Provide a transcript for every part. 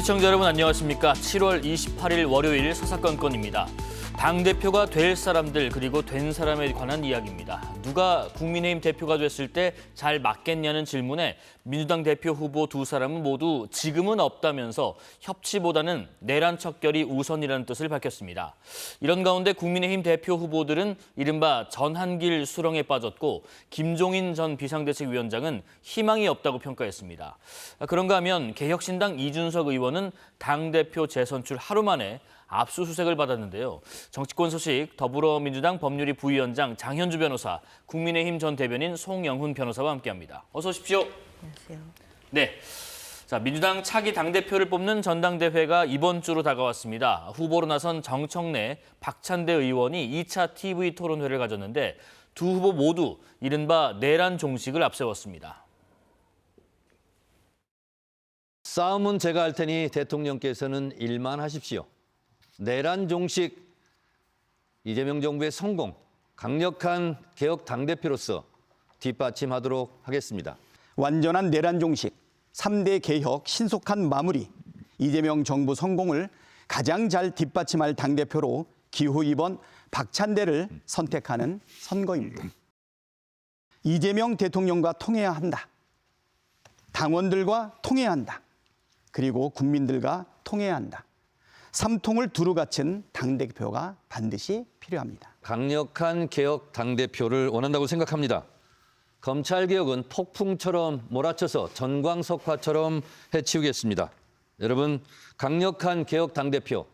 시청자 여러분 안녕하십니까. 7월 28일 월요일 서사건건입니다. 당대표가 될 사람들 그리고 된 사람에 관한 이야기입니다. 누가 국민의힘 대표가 됐을 때 잘 맞겠냐는 질문에 민주당 대표 후보 두 사람은 모두 지금은 없다면서 협치보다는 내란 척결이 우선이라는 뜻을 밝혔습니다. 이런 가운데 국민의힘 대표 후보들은 이른바 전한길 수렁에 빠졌고 김종인 전 비상대책위원장은 희망이 없다고 평가했습니다. 그런가 하면 개혁신당 이준석 의원은 당대표 재선출 하루 만에 압수수색을 받았는데요. 정치권 소식 더불어민주당 법률위 부위원장 장현주 변호사, 국민의힘 전 대변인 송영훈 변호사와 함께합니다. 어서 오십시오. 안녕하세요. 네. 자, 민주당 차기 당대표를 뽑는 전당대회가 이번 주로 다가왔습니다. 후보로 나선 정청래, 박찬대 의원이 2차 TV 토론회를 가졌는데 두 후보 모두 이른바 내란 종식을 앞세웠습니다. 싸움은 제가 할 테니 대통령께서는 일만 하십시오. 내란 종식, 이재명 정부의 성공, 강력한 개혁 당대표로서 뒷받침하도록 하겠습니다. 완전한 내란 종식, 3대 개혁 신속한 마무리, 이재명 정부 성공을 가장 잘 뒷받침할 당대표로 기호 2번 박찬대를 선택하는 선거입니다. 이재명 대통령과 통해야 한다. 당원들과 통해야 한다. 그리고 국민들과 통해야 한다. 3통을 두루 갖춘 당대표가 반드시 필요합니다. 강력한 개혁 당대표를 원한다고 생각합니다. 검찰개혁은 폭풍처럼 몰아쳐서 전광석화처럼 해치우겠습니다. 여러분, 강력한 개혁 당대표,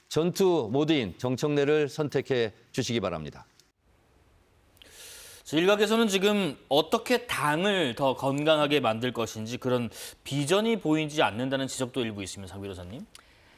전투 모드인 정청래를 선택해 주시기 바랍니다. 일각에서는 지금 어떻게 당을 더 건강하게 만들 것인지 그런 비전이 보이지 않는다는 지적도 일부 있습니다. 장 변호사님.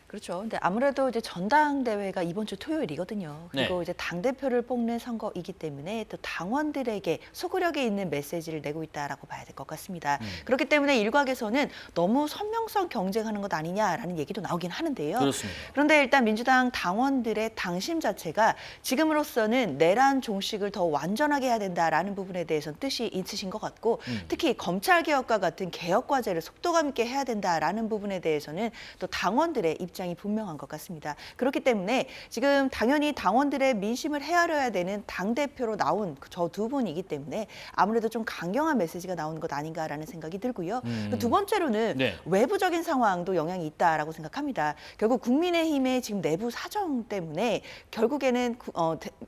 그렇죠. 근데 아무래도 이제 전당대회가 이번 주 토요일이거든요. 그리고 네. 이제 당대표를 뽑는 선거이기 때문에 또 당원들에게 소구력이 있는 메시지를 내고 있다라고 봐야 될 것 같습니다. 그렇기 때문에 일각에서는 너무 선명성 경쟁하는 것 아니냐라는 얘기도 나오긴 하는데요. 그렇습니다. 그런데 일단 민주당 당원들의 당심 자체가 지금으로서는 내란 종식을 더 완전하게 해야 된다라는 부분에 대해서는 뜻이 있으신 것 같고 특히 검찰개혁과 같은 개혁 과제를 속도감 있게 해야 된다라는 부분에 대해서는 또 당원들의 입장이 분명한 것 같습니다. 그렇기 때문에 지금 당연히 당원들의 민심을 헤아려야 되는 당대표로 나온 저 두 분이기 때문에 아무래도 좀 강경한 메시지가 나오는 것 아닌가라는 생각이 들고요. 두 번째로는 네. 외부적인 상황도 영향이 있다라고 생각합니다. 결국 국민의힘의 지금 내부 사정 때문에 결국에는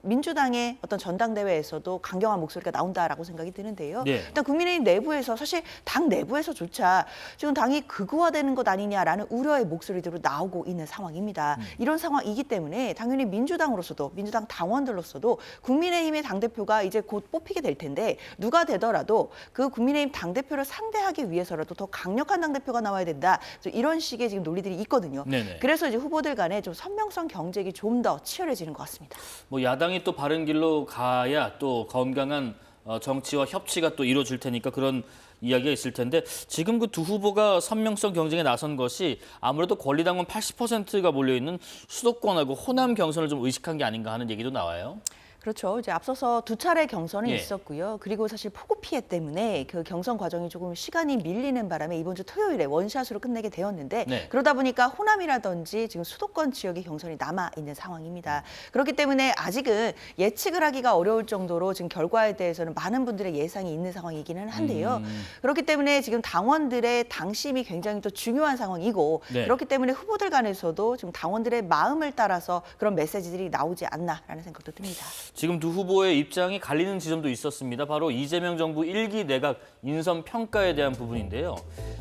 민주당의 어떤 전당대회에서도 강경한 목소리가 나온다라고 생각이 드는데요. 네. 일단 국민의힘 내부에서 사실 당 내부에서조차 지금 당이 극우화되는 것 아니냐라는 우려의 목소리들로 나오고 있는 상황입니다. 이런 상황이기 때문에 당연히 민주당으로서도 민주당 당원들로서도 국민의힘의 당대표가 이제 곧 뽑히게 될 텐데 누가 되더라도 그 국민의힘 당대표를 상대하기 위해서라도 더 강력한 당대표가 나와야 된다. 이런 식의 지금 논리들이 있거든요. 네네. 그래서 이제 후보들 간에 좀 선명성 경쟁이 좀 더 치열해지는 것 같습니다. 뭐 야당이 또 바른 길로 가야 또 건강한 정치와 협치가 또 이루어질 테니까 그런 이야기가 있을 텐데 지금 그 두 후보가 선명성 경쟁에 나선 것이 아무래도 권리당원 80%가 몰려있는 수도권하고 호남 경선을 좀 의식한 게 아닌가 하는 얘기도 나와요. 그렇죠. 이제 앞서서 두 차례 경선이 예. 있었고요. 그리고 사실 폭우 피해 때문에 그 경선 과정이 조금 시간이 밀리는 바람에 이번 주 토요일에 원샷으로 끝내게 되었는데 네. 그러다 보니까 호남이라든지 지금 수도권 지역의 경선이 남아 있는 상황입니다. 그렇기 때문에 아직은 예측을 하기가 어려울 정도로 지금 결과에 대해서는 많은 분들의 예상이 있는 상황이기는 한데요. 그렇기 때문에 지금 당원들의 당심이 굉장히 또 중요한 상황이고 네. 그렇기 때문에 후보들 간에서도 지금 당원들의 마음을 따라서 그런 메시지들이 나오지 않나라는 생각도 듭니다. 지금 두 후보의 입장이 갈리는 지점도 있었습니다. 바로 이재명 정부 1기 내각 인선 평가에 대한 부분인데요.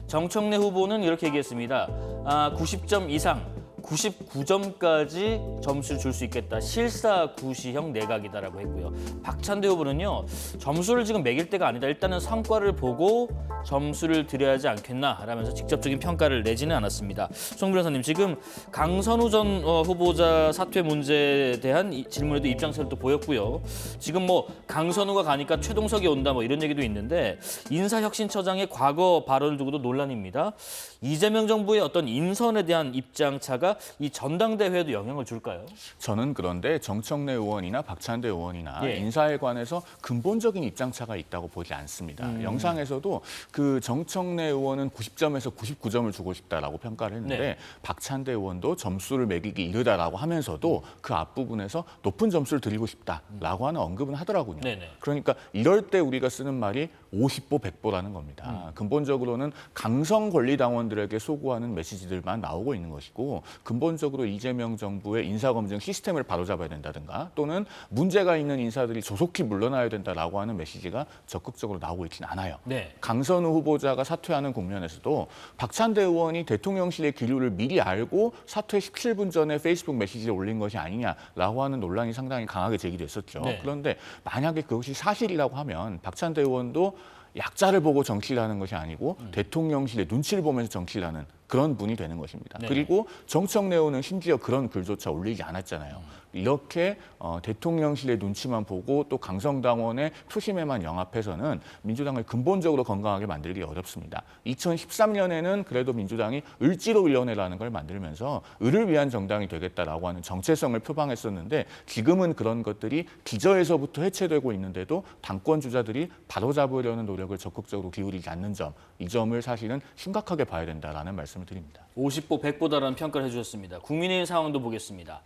정청래 후보는 이렇게 얘기했습니다. 90점 이상, 99점까지 점수를 줄 수 있겠다. 실사구시형 내각이다라고 했고요. 박찬대 후보는요. 점수를 지금 매길 때가 아니다. 일단은 성과를 보고 점수를 드려야 하지 않겠나라면서 직접적인 평가를 내지는 않았습니다. 송 변호사님, 지금 강선우 전 후보자 사퇴 문제에 대한 질문에도 입장차를 또 보였고요. 지금 뭐 강선우가 가니까 최동석이 온다 뭐 이런 얘기도 있는데 인사혁신처장의 과거 발언을 두고도 논란입니다. 이재명 정부의 어떤 인선에 대한 입장차가 이 전당대회에도 영향을 줄까요? 저는 그런데 정청래 의원이나 박찬대 의원이나 예. 인사에 관해서 근본적인 입장차가 있다고 보지 않습니다. 영상에서도 그 정청래 의원은 90점에서 99점을 주고 싶다라고 평가를 했는데 네. 박찬대 의원도 점수를 매기기 이르다라고 하면서도 그 앞부분에서 높은 점수를 드리고 싶다라고 하는 언급은 하더라고요. 네네. 그러니까 이럴 때 우리가 쓰는 말이 50보 100보라는 겁니다. 근본적으로는 강성 권리당원들에게 소구하는 메시지들만 나오고 있는 것이고 근본적으로 이재명 정부의 인사검증 시스템을 바로잡아야 된다든가 또는 문제가 있는 인사들이 조속히 물러나야 된다라고 하는 메시지가 적극적으로 나오고 있지는 않아요. 네. 강선우 후보자가 사퇴하는 국면에서도 박찬대 의원이 대통령실의 기류를 미리 알고 사퇴 17분 전에 페이스북 메시지를 올린 것이 아니냐라고 하는 논란이 상당히 강하게 제기됐었죠. 네. 그런데 만약에 그것이 사실이라고 하면 박찬대 의원도 약자를 보고 정치를 하는 것이 아니고 대통령실의 눈치를 보면서 정치를 하는 그런 분이 되는 것입니다. 네. 그리고 정청래 의원은 심지어 그런 글조차 올리지 않았잖아요. 이렇게 대통령실의 눈치만 보고 또 강성당원의 표심에만 영합해서는 민주당을 근본적으로 건강하게 만들기 어렵습니다. 2013년에는 그래도 민주당이 을지로위원회라는 걸 만들면서 을을 위한 정당이 되겠다라고 하는 정체성을 표방했었는데 지금은 그런 것들이 기저에서부터 해체되고 있는데도 당권 주자들이 바로잡으려는 노력을 적극적으로 기울이지 않는 점, 이 점을 사실은 심각하게 봐야 된다라는 말씀을 드립니다. 50보 100보다라는 평가를 해주셨습니다. 국민의힘 상황도 보겠습니다.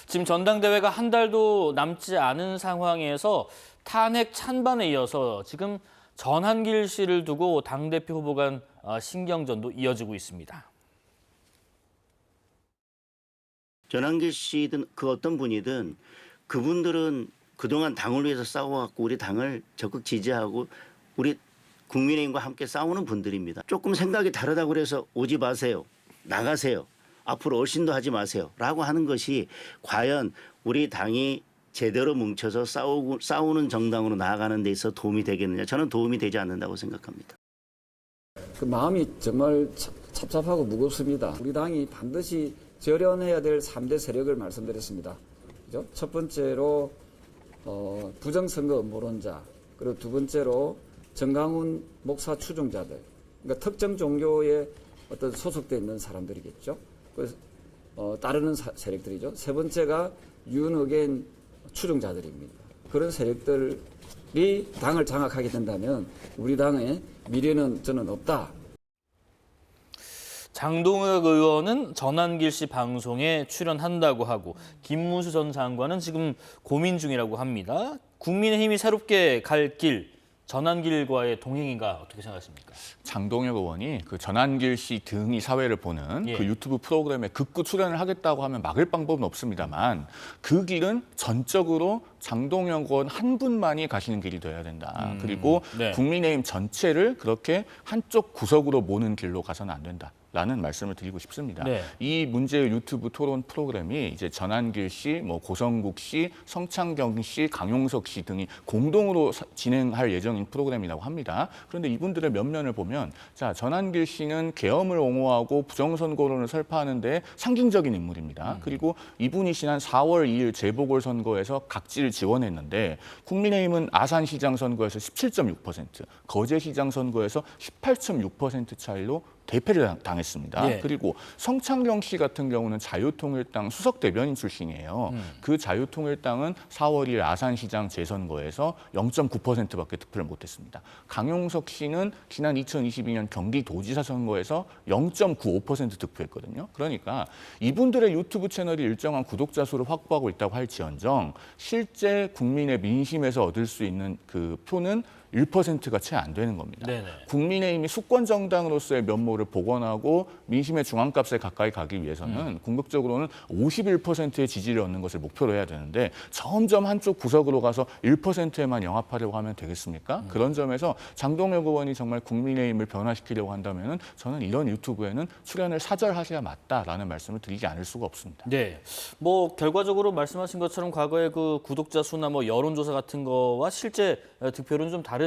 지금 전당대회가 한 달도 남지 않은 상황에서 탄핵 찬반에 이어서 지금 전한길 씨를 두고 당대표 후보 간 신경전도 이어지고 있습니다. 전한길 씨든 그 어떤 분이든 그분들은 그동안 당을 위해서 싸워왔고 우리 당을 적극 지지하고 우리 국민의힘과 함께 싸우는 분들입니다. 조금 생각이 다르다고 그래서 오지 마세요. 나가세요. 앞으로 얼씬도 하지 마세요. 라고 하는 것이 과연 우리 당이 제대로 뭉쳐서 싸우는 정당으로 나아가는 데 있어 도움이 되겠느냐. 저는 도움이 되지 않는다고 생각합니다. 그 마음이 정말 찹찹하고 무겁습니다. 우리 당이 반드시 절연해야 될 3대 세력을 말씀드렸습니다. 그죠? 첫 번째로 부정선거 음모론자, 그리고 두 번째로 정강훈 목사 추종자들, 그러니까 특정 종교에 어떤 소속돼 있는 사람들이겠죠. 그래서 따르는 세력들이죠. 세 번째가 윤핵관 추종자들입니다. 그런 세력들이 당을 장악하게 된다면 우리 당의 미래는 저는 없다. 장동혁 의원은 전한길 씨 방송에 출연한다고 하고 김문수 전 장관은 지금 고민 중이라고 합니다. 국민의힘이 새롭게 갈 길, 전한길과의 동행인가 어떻게 생각하십니까? 장동혁 의원이 그 전한길 씨 등이 사회를 보는 예. 그 유튜브 프로그램에 극구 출연을 하겠다고 하면 막을 방법은 없습니다만 그 길은 전적으로 장동혁 의원 한 분만이 가시는 길이 돼야 된다. 그리고 네. 국민의힘 전체를 그렇게 한쪽 구석으로 모는 길로 가서는 안 된다. 라는 말씀을 드리고 싶습니다. 네. 이 문제의 유튜브 토론 프로그램이 이제 전한길 씨, 고성국 씨, 성창경 씨, 강용석 씨 등이 공동으로 진행할 예정인 프로그램이라고 합니다. 그런데 이분들의 면면을 보면 자, 전한길 씨는 계엄을 옹호하고 부정선거론을 설파하는 데 상징적인 인물입니다. 그리고 이분이 지난 4월 2일 재보궐선거에서 각지를 지원했는데 국민의힘은 아산시장 선거에서 17.6%, 거제시장 선거에서 18.6% 차이로 대패를 당했습니다. 예. 그리고 성창경 씨 같은 경우는 자유통일당 수석 대변인 출신이에요. 그 자유통일당은 4월 2일 아산시장 재선거에서 0.9%밖에 득표를 못했습니다. 강용석 씨는 지난 2022년 경기도지사 선거에서 0.95% 득표했거든요. 그러니까 이분들의 유튜브 채널이 일정한 구독자 수를 확보하고 있다고 할지언정 실제 국민의 민심에서 얻을 수 있는 그 표는 1%가 채 안 되는 겁니다. 네네. 국민의힘이 수권 정당으로서의 면모를 복원하고 민심의 중앙값에 가까이 가기 위해서는 궁극적으로는 51%의 지지를 얻는 것을 목표로 해야 되는데 점점 한쪽 구석으로 가서 1%에만 영합하려고 하면 되겠습니까? 그런 점에서 장동혁 의원이 정말 국민의힘을 변화시키려고 한다면 저는 이런 유튜브에는 출연을 사절하셔야 맞다라는 말씀을 드리지 않을 수가 없습니다. 네, 뭐 결과적으로 말씀하신 것처럼 과거에 그 구독자 수나 뭐 여론조사 같은 거와 실제 득표는 좀 다른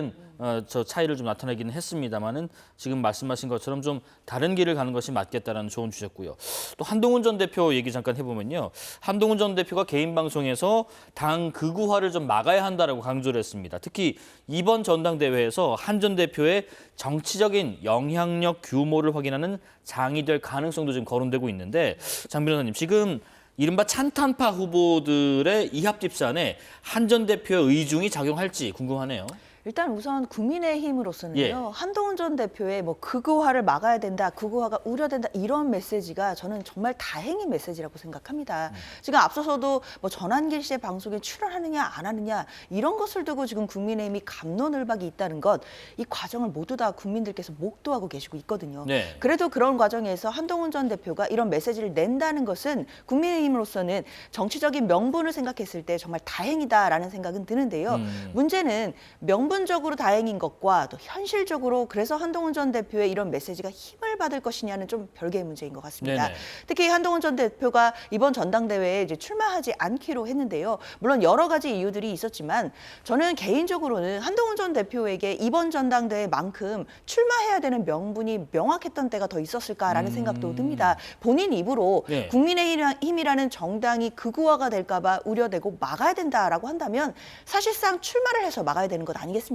저 차이를 좀 나타내기는 했습니다만은 지금 말씀하신 것처럼 좀 좀 다른 길을 가는 것이 맞겠다라는 조언 주셨고요. 또 한동훈 전 대표 얘기 잠깐 해보면요. 한동훈 전 대표가 개인 방송에서 당 극우화를 좀 막아야 한다라고 강조를 했습니다. 특히 이번 전당대회에서 한 전 대표의 정치적인 영향력 규모를 확인하는 장이 될 가능성도 지금 거론되고 있는데 장 변호사님, 지금 이른바 찬탄파 후보들의 이합 집산에 한 전 대표의 의중이 작용할지 궁금하네요. 일단 우선 국민의힘으로서는요. 예. 한동훈 전 대표의 뭐 극우화를 막아야 된다, 극우화가 우려된다 이런 메시지가 저는 정말 다행인 메시지라고 생각합니다. 지금 앞서서도 뭐 전환길 씨의 방송에 출연하느냐 안 하느냐 이런 것을 두고 지금 국민의힘이 갑론을박이 있다는 것, 이 과정을 모두 다 국민들께서 목도하고 계시고 있거든요. 네. 그래도 그런 과정에서 한동훈 전 대표가 이런 메시지를 낸다는 것은 국민의힘으로서는 정치적인 명분을 생각했을 때 정말 다행이다라는 생각은 드는데요. 문제는 명분적으로 다행인 것과 또 현실적으로 그래서 한동훈 전 대표의 이런 메시지가 힘을 받을 것이냐는 좀 별개의 문제인 것 같습니다. 네네. 특히 한동훈 전 대표가 이번 전당대회에 이제 출마하지 않기로 했는데요. 물론 여러 가지 이유들이 있었지만 저는 개인적으로는 한동훈 전 대표에게 이번 전당대회만큼 출마해야 되는 명분이 명확했던 때가 더 있었을까라는 생각도 듭니다. 본인 입으로 네. 국민의힘이라는 정당이 극우화가 될까 봐 우려되고 막아야 된다라고 한다면 사실상 출마를 해서 막아야 되는 것 아니겠습니까?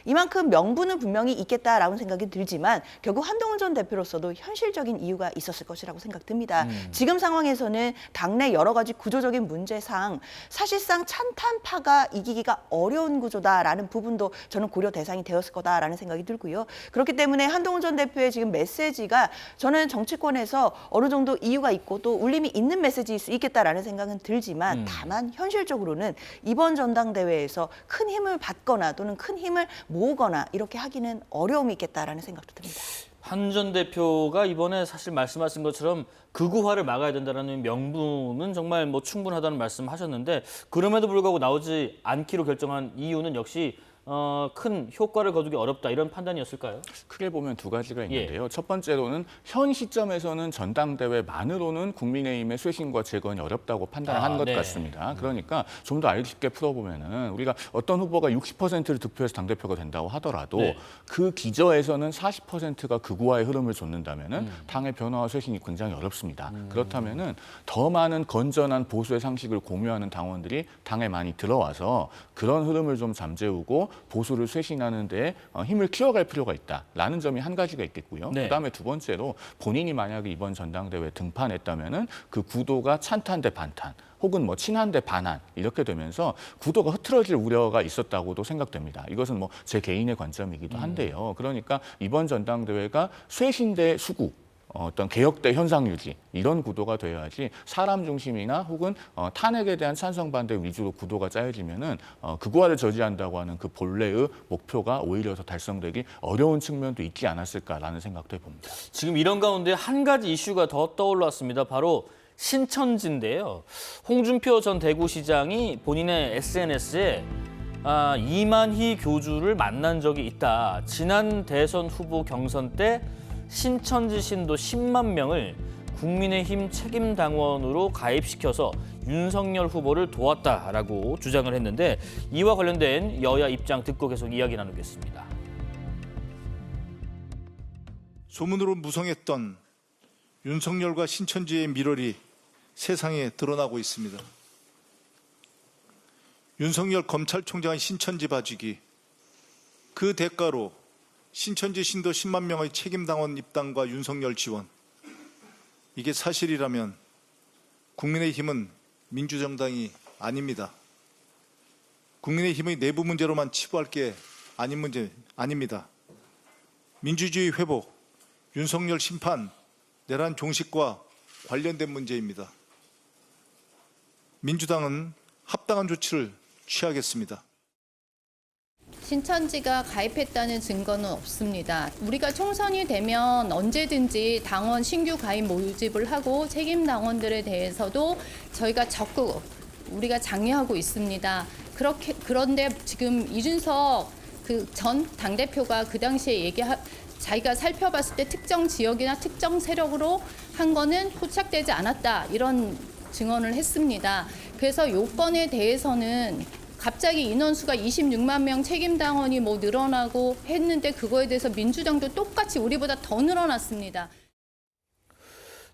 이만큼 명분은 분명히 있겠다라는 생각이 들지만 결국 한동훈 전 대표로서도 현실적인 이유가 있었을 것이라고 생각됩니다. 지금 상황에서는 당내 여러 가지 구조적인 문제상 사실상 찬탄파가 이기기가 어려운 구조다라는 부분도 저는 고려 대상이 되었을 거다라는 생각이 들고요. 그렇기 때문에 한동훈 전 대표의 지금 메시지가 저는 정치권에서 어느 정도 이유가 있고 또 울림이 있는 메시지일 수 있겠다라는 생각은 들지만 다만 현실적으로는 이번 전당대회에서 큰 힘을 받거나 또는 큰 힘을 모으거나 이렇게 하기는 어려움이 있겠다라는 생각도 듭니다. 한 전 대표가 이번에 사실 말씀하신 것처럼 극우화를 막아야 된다는 명분은 정말 뭐 충분하다는 말씀하셨는데 그럼에도 불구하고 나오지 않기로 결정한 이유는 역시 큰 효과를 거두기 어렵다 이런 판단이었을까요? 크게 보면 두 가지가 있는데요. 첫 번째로는 현 시점에서는 전당대회만으로는 국민의힘의 쇄신과 재건이 어렵다고 판단을 한 것 네. 같습니다. 그러니까 좀 더 알기 쉽게 풀어보면은 우리가 어떤 후보가 60%를 득표해서 당대표가 된다고 하더라도 네. 그 기저에서는 40%가 극우화의 흐름을 줬는다면은 당의 변화와 쇄신이 굉장히 어렵습니다. 그렇다면은 더 많은 건전한 보수의 상식을 공유하는 당원들이 당에 많이 들어와서 그런 흐름을 좀 잠재우고 보수를 쇄신하는 데 힘을 키워갈 필요가 있다라는 점이 한 가지가 있겠고요. 네. 그다음에 두 번째로 본인이 만약에 이번 전당대회에 등판했다면은 그 구도가 찬탄 대 반탄 혹은 뭐 친한 대 반한 이렇게 되면서 구도가 흐트러질 우려가 있었다고도 생각됩니다. 이것은 뭐 제 개인의 관점이기도 한데요. 그러니까 이번 전당대회가 쇄신 대 수구 어떤 개혁 대 현상 유지 이런 구도가 되어야지 사람 중심이나 혹은 탄핵에 대한 찬성 반대 위주로 구도가 짜여지면은 극우화를 저지한다고 하는 그 본래의 목표가 오히려 더 달성되기 어려운 측면도 있지 않았을까라는 생각도 해봅니다. 지금 이런 가운데 한 가지 이슈가 더 떠올랐습니다. 바로 신천지인데요. 홍준표 전 대구시장이 본인의 SNS에 이만희 교주를 만난 적이 있다. 지난 대선 후보 경선 때 신천지 신도 10만 명을 국민의힘 책임당원으로 가입시켜서 윤석열 후보를 도왔다라고 주장을 했는데 이와 관련된 여야 입장 듣고 계속 이야기 나누겠습니다. 소문으로 무성했던 윤석열과 신천지의 밀월이 세상에 드러나고 있습니다. 윤석열 검찰총장의 신천지 봐주기, 그 대가로 신천지 신도 10만 명의 책임당원 입당과 윤석열 지원, 이게 사실이라면 국민의힘은 민주정당이 아닙니다. 국민의힘의 내부 문제로만 치부할 게 아닌 문제 아닙니다. 민주주의 회복, 윤석열 심판, 내란 종식과 관련된 문제입니다. 민주당은 합당한 조치를 취하겠습니다. 신천지가 가입했다는 증거는 없습니다. 우리가 총선이 되면 언제든지 당원 신규 가입 모집을 하고 책임 당원들에 대해서도 저희가 적극 우리가 장려하고 있습니다. 그런데 지금 이준석 그 전 당대표가 그 당시에 자기가 살펴봤을 때 특정 지역이나 특정 세력으로 한 거는 포착되지 않았다 이런 증언을 했습니다. 그래서 요건에 대해서는 갑자기 인원수가 26만 명 책임당원이 뭐 늘어나고 했는데 그거에 대해서 민주당도 똑같이 우리보다 더 늘어났습니다.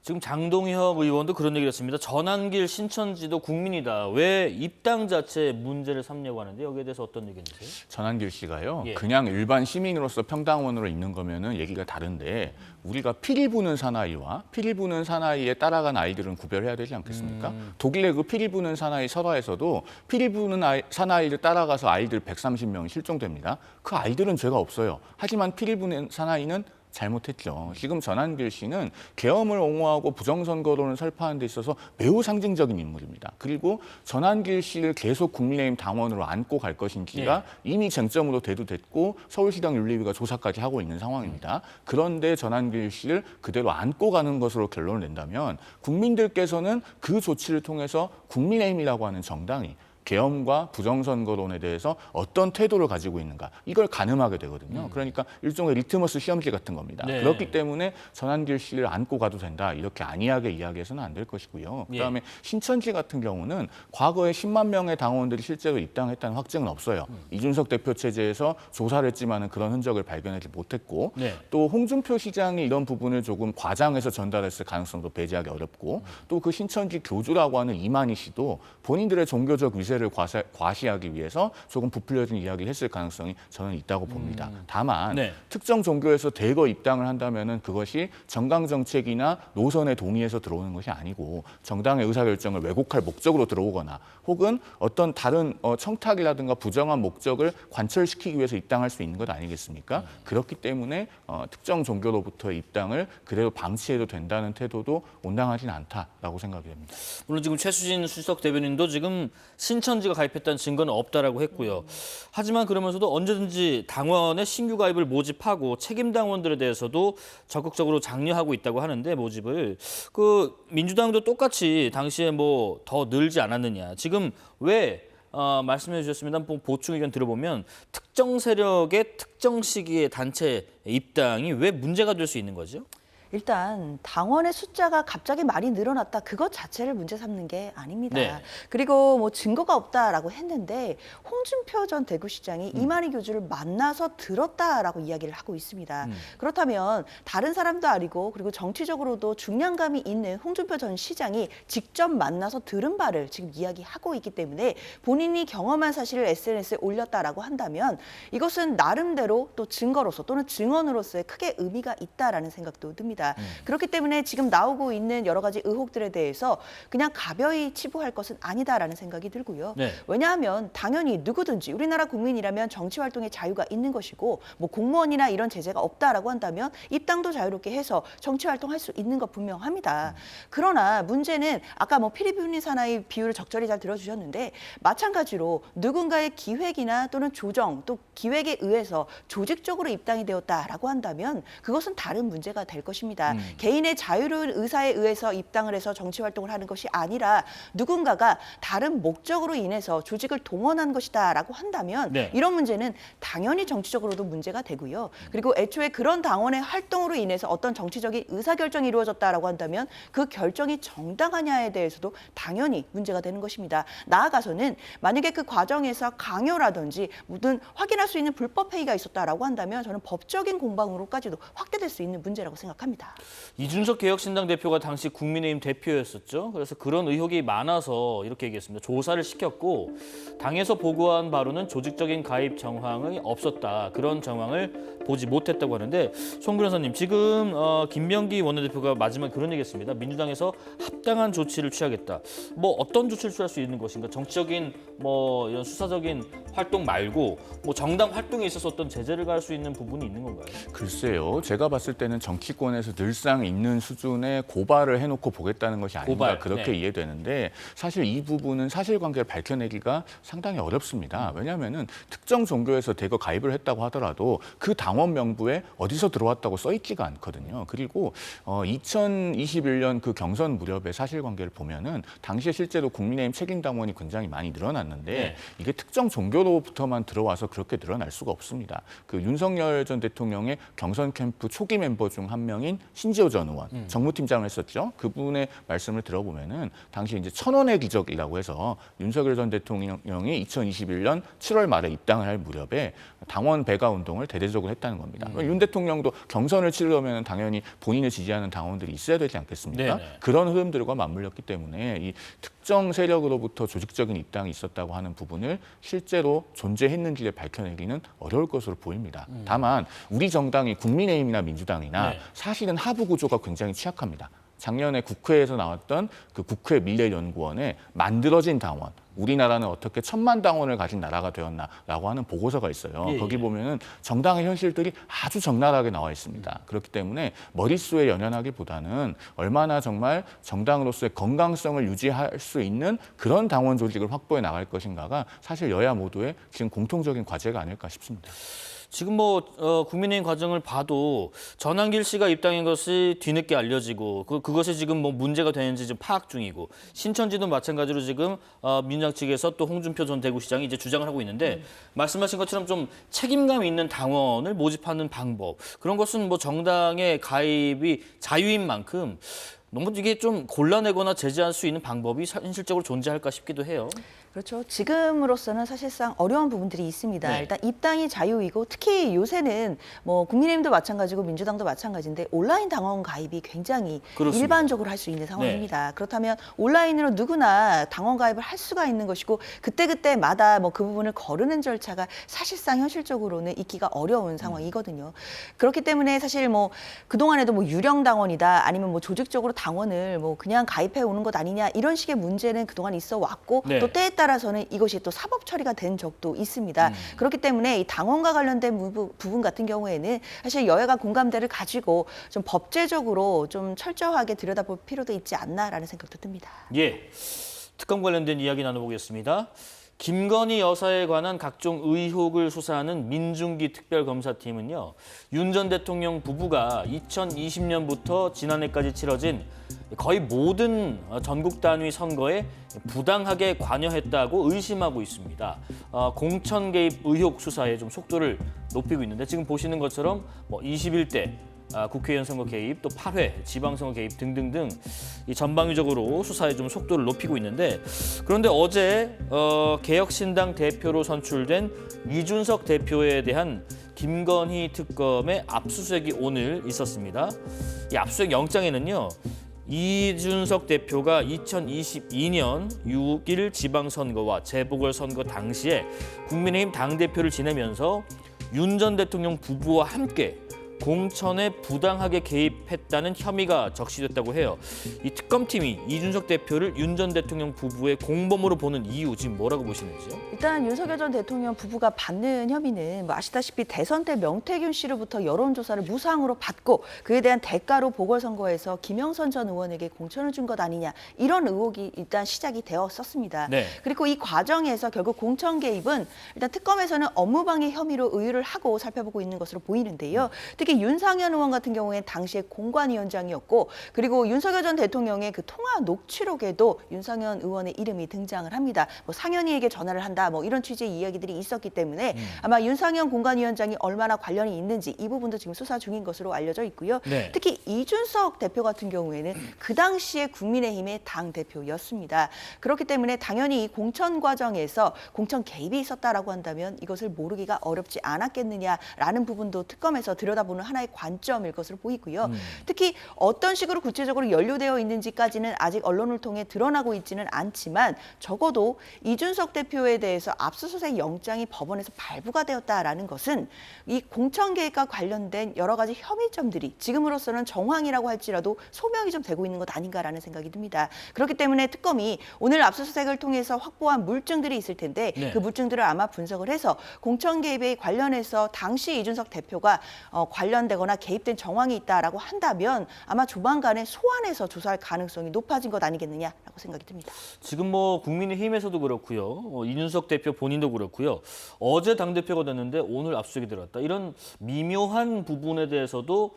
지금 장동혁 의원도 그런 얘기를 했습니다. 전환길 신천지도 국민이다. 왜 입당 자체에 문제를 삼냐고 하는데 여기에 대해서 어떤 의견이세요? 전환길 씨가요. 예. 그냥 일반 시민으로서 평당원으로 있는 거면은 얘기가 다른데 우리가 피리 부는 사나이와 피리 부는 사나이에 따라간 아이들은 구별해야 되지 않겠습니까? 독일의 그 피리 부는 사나이 설화에서도 피리 부는 사나이를 따라가서 아이들 130명이 실종됩니다. 그 아이들은 죄가 없어요. 하지만 피리 부는 사나이는 잘못했죠. 지금 전환길 씨는 계엄을 옹호하고 부정선거론을 설파하는 데 있어서 매우 상징적인 인물입니다. 그리고 전환길 씨를 계속 국민의힘 당원으로 안고 갈 것인지가 이미 쟁점으로 대두됐고 서울시당 윤리위가 조사까지 하고 있는 상황입니다. 그런데 전환길 씨를 그대로 안고 가는 것으로 결론을 낸다면 국민들께서는 그 조치를 통해서 국민의힘이라고 하는 정당이 계엄과 부정선거론에 대해서 어떤 태도를 가지고 있는가 이걸 가늠하게 되거든요. 그러니까 일종의 리트머스 시험지 같은 겁니다. 네. 그렇기 때문에 전환길 씨를 안고 가도 된다 이렇게 안이하게 이야기해서는 안 될 것이고요. 그다음에 신천지 같은 경우는 과거에 10만 명의 당원들이 실제로 입당했다는 확증은 없어요. 이준석 대표 체제에서 조사를 했지만은 그런 흔적을 발견하지 못했고 네. 또 홍준표 시장이 이런 부분을 조금 과장해서 전달했을 가능성도 배제하기 어렵고 또 그 신천지 교주라고 하는 이만희 씨도 본인들의 종교적 위세를 과시하기 위해서 조금 부풀려진 이야기를 했을 가능성이 저는 있다고 봅니다. 다만 네. 특정 종교에서 대거 입당을 한다면은 그것이 정강 정책이나 노선에 동의해서 들어오는 것이 아니고 정당의 의사결정을 왜곡할 목적으로 들어오거나 혹은 어떤 다른 청탁이라든가 부정한 목적을 관철시키기 위해서 입당할 수 있는 것 아니겠습니까? 그렇기 때문에 특정 종교로부터의 입당을 그대로 방치해도 된다는 태도도 온당하진 않다라고 생각이 됩니다. 물론 지금 최수진 수석 대변인도 지금 신천지가 가입했다는 증거는 없다라고 했고요. 하지만 그러면서도 언제든지 당원의 신규 가입을 모집하고 책임 당원들에 대해서도 적극적으로 장려하고 있다고 하는데 모집을 그 민주당도 똑같이 당시에 뭐 더 늘지 않았느냐. 지금 왜 말씀해 주셨습니다. 한번 보충 의견 들어보면 특정 세력의 특정 시기의 단체 입당이 왜 문제가 될 수 있는 거죠? 일단 당원의 숫자가 갑자기 많이 늘어났다 그것 자체를 문제 삼는 게 아닙니다. 네. 그리고 뭐 증거가 없다라고 했는데 홍준표 전 대구시장이 이만희 교주를 만나서 들었다라고 이야기를 하고 있습니다. 그렇다면 다른 사람도 아니고 그리고 정치적으로도 중량감이 있는 홍준표 전 시장이 직접 만나서 들은 바를 지금 이야기하고 있기 때문에 본인이 경험한 사실을 SNS에 올렸다라고 한다면 이것은 나름대로 또 증거로서 또는 증언으로서의 크게 의미가 있다라는 생각도 듭니다. 그렇기 때문에 지금 나오고 있는 여러 가지 의혹들에 대해서 그냥 가벼이 치부할 것은 아니다라는 생각이 들고요. 네. 왜냐하면 당연히 누구든지 우리나라 국민이라면 정치 활동의 자유가 있는 것이고 뭐 공무원이나 이런 제재가 없다라고 한다면 입당도 자유롭게 해서 정치 활동할 수 있는 것 분명합니다. 그러나 문제는 아까 뭐 피리부니 사나이 비유를 적절히 잘 들어주셨는데 마찬가지로 누군가의 기획이나 또는 조정 또 기획에 의해서 조직적으로 입당이 되었다라고 한다면 그것은 다른 문제가 될 것입니다. 개인의 자유로운 의사에 의해서 입당을 해서 정치 활동을 하는 것이 아니라 누군가가 다른 목적으로 인해서 조직을 동원한 것이다라고 한다면 네. 이런 문제는 당연히 정치적으로도 문제가 되고요. 그리고 애초에 그런 당원의 활동으로 인해서 어떤 정치적인 의사결정이 이루어졌다라고 한다면 그 결정이 정당하냐에 대해서도 당연히 문제가 되는 것입니다. 나아가서는 만약에 그 과정에서 강요라든지 무슨 확인할 수 있는 불법 행위가 있었다라고 한다면 저는 법적인 공방으로까지도 확대될 수 있는 문제라고 생각합니다. 이준석 개혁신당 대표가 당시 국민의힘 대표였었죠. 그래서 그런 의혹이 많아서 이렇게 얘기했습니다. 조사를 시켰고 당에서 보고한 바로는 조직적인 가입 정황이 없었다. 그런 정황을 보지 못했다고 하는데 송 변호사님 지금 김병기 원내대표가 마지막에 그런 얘기했습니다. 민주당에서 합당한 조치를 취하겠다. 뭐 어떤 조치를 취할 수 있는 것인가? 정치적인 뭐 이런 수사적인 활동 말고 뭐 정당 활동에 있어서 어떤 제재를 가할 수 있는 부분이 있는 건가요? 글쎄요. 제가 봤을 때는 정치권에서 늘상 있는 수준의 고발을 해놓고 보겠다는 것이 아닌가 고발, 그렇게 네. 이해되는데 사실 이 부분은 사실관계를 밝혀내기가 상당히 어렵습니다. 왜냐하면은 특정 종교에서 대거 가입을 했다고 하더라도 그 당원 명부에 어디서 들어왔다고 써 있지가 않거든요. 그리고 2021년 그 경선 무렵의 사실관계를 보면은 당시에 실제로 국민의힘 책임당원이 굉장히 많이 늘어났는데 네. 이게 특정 종교로부터만 들어와서 그렇게 늘어날 수가 없습니다. 그 윤석열 전 대통령의 경선 캠프 초기 멤버 중 한 명인 대표인 신지호 전 의원, 정무팀장을 했었죠. 그분의 말씀을 들어보면은 당시 이제 1,000원의 기적이라고 해서 윤석열 전 대통령이 2021년 7월 말에 입당을 할 무렵에 당원 배가 운동을 대대적으로 했다는 겁니다. 윤 대통령도 경선을 치르려면 당연히 본인을 지지하는 당원들이 있어야 되지 않겠습니까? 네네. 그런 흐름들과 맞물렸기 때문에 이 특정 세력으로부터 조직적인 입당이 있었다고 하는 부분을 실제로 존재했는지를 밝혀내기는 어려울 것으로 보입니다. 다만 우리 정당이 국민의힘이나 민주당이나 네. 사실은 하부 구조가 굉장히 취약합니다. 작년에 국회에서 나왔던 그 국회 미래연구원에 만들어진 당원, 우리나라는 어떻게 1,000만 당원을 가진 나라가 되었나라고 하는 보고서가 있어요. 예, 예. 거기 보면은 정당의 현실들이 아주 적나라하게 나와 있습니다. 그렇기 때문에 머릿수에 연연하기보다는 얼마나 정말 정당으로서의 건강성을 유지할 수 있는 그런 당원 조직을 확보해 나갈 것인가가 사실 여야 모두의 지금 공통적인 과제가 아닐까 싶습니다. 지금 국민의힘 과정을 봐도 전한길 씨가 입당한 것이 뒤늦게 알려지고 그것이 지금 문제가 되는지 좀 파악 중이고 신천지도 마찬가지로 지금 민주당 측에서 또 홍준표 전 대구시장이 이제 주장을 하고 있는데 말씀하신 것처럼 좀 책임감 있는 당원을 모집하는 방법 그런 것은 정당의 가입이 자유인 만큼 너무 이게 좀 골라내거나 제재할 수 있는 방법이 현실적으로 존재할까 싶기도 해요. 그렇죠. 지금으로서는 사실상 어려운 부분들이 있습니다. 네. 일단 입당이 자유이고 특히 요새는 국민의힘도 마찬가지고 민주당도 마찬가지인데 온라인 당원 가입이 굉장히 그렇습니다. 일반적으로 할 수 있는 상황입니다. 그렇다면 온라인으로 누구나 당원 가입을 할 수가 있는 것이고 그때그때마다 그 부분을 거르는 절차가 사실상 현실적으로는 있기가 어려운 상황이거든요. 그렇기 때문에 사실 그동안에도 유령 당원이다 아니면 조직적으로 당원을 그냥 가입해 오는 것 아니냐 이런 식의 문제는 그동안 있어 왔고 네. 또 때에 따라서는 이것이 또 사법 처리가 된 적도 있습니다. 그렇기 때문에 이 당원과 관련된 부분 같은 경우에는 사실 여야가 공감대를 가지고 좀 법제적으로 좀 철저하게 들여다볼 필요도 있지 않나라는 생각도 듭니다. 예, 특검 관련된 이야기 나눠보겠습니다. 김건희 여사에 관한 각종 의혹을 수사하는 민중기 특별검사팀은요. 윤 전 대통령 부부가 2020년부터 지난해까지 치러진 거의 모든 전국 단위 선거에 부당하게 관여했다고 의심하고 있습니다. 공천 개입 의혹 수사에 좀 속도를 높이고 있는데 지금 보시는 것처럼 21대 국회의원 선거 개입, 또 8회 지방선거 개입 등등등 이 전방위적으로 수사에 좀 속도를 높이고 있는데 그런데 어제 개혁신당 대표로 선출된 이준석 대표에 대한 김건희 특검의 압수수색이 오늘 있었습니다. 이 압수수색 영장에는요. 이준석 대표가 2022년 6일 지방선거와 재보궐선거 당시에 국민의힘 당대표를 지내면서 윤 전 대통령 부부와 함께 공천에 부당하게 개입했다는 혐의가 적시됐다고 해요. 이 특검팀이 이준석 대표를 윤 전 대통령 부부의 공범으로 보는 이유 지금 뭐라고 보시는지요? 일단 윤석열 전 대통령 부부가 받는 혐의는 아시다시피 대선 때 명태균 씨로부터 여론조사를 무상으로 받고 그에 대한 대가로 보궐선거에서 김영선 전 의원에게 공천을 준 것 아니냐 이런 의혹이 일단 시작이 되었었습니다. 네. 그리고 이 과정에서 결국 공천 개입은 일단 특검에서는 업무방해 혐의로 의유를 하고 살펴보고 있는 것으로 보이는데요. 특히 윤상현 의원 같은 경우에는 당시에 공관위원장이었고 그리고 윤석열 전 대통령의 그 통화 녹취록에도 윤상현 의원의 이름이 등장을 합니다. 상현이에게 전화를 한다 이런 취지의 이야기들이 있었기 때문에 아마 윤상현 공관위원장이 얼마나 관련이 있는지 이 부분도 지금 수사 중인 것으로 알려져 있고요. 네. 특히 이준석 대표 같은 경우에는 그 당시에 국민의힘의 당대표였습니다. 그렇기 때문에 당연히 이 공천 과정에서 공천 개입이 있었다라고 한다면 이것을 모르기가 어렵지 않았겠느냐라는 부분도 특검에서 들여다보는 하나의 관점일 것으로 보이고요. 특히 어떤 식으로 구체적으로 연루되어 있는지까지는 아직 언론을 통해 드러나고 있지는 않지만 적어도 이준석 대표에 대해서 압수수색 영장이 법원에서 발부가 되었다라는 것은 이 공천 개입과 관련된 여러 가지 혐의점들이 지금으로서는 정황이라고 할지라도 소명이 좀 되고 있는 것 아닌가라는 생각이 듭니다. 그렇기 때문에 특검이 오늘 압수수색을 통해서 확보한 물증들이 있을 텐데 네. 그 물증들을 아마 분석을 해서 공천 개입에 관련해서 당시 이준석 대표가 관련되거나 개입된 정황이 있다라고 한다면 아마 조만간에 소환해서 조사할 가능성이 높아진 것 아니겠느냐라고 생각이 듭니다. 지금 국민의힘에서도 그렇고요. 이준석 대표 본인도 그렇고요. 어제 당대표가 됐는데 오늘 압수수색이 들어갔다. 이런 미묘한 부분에 대해서도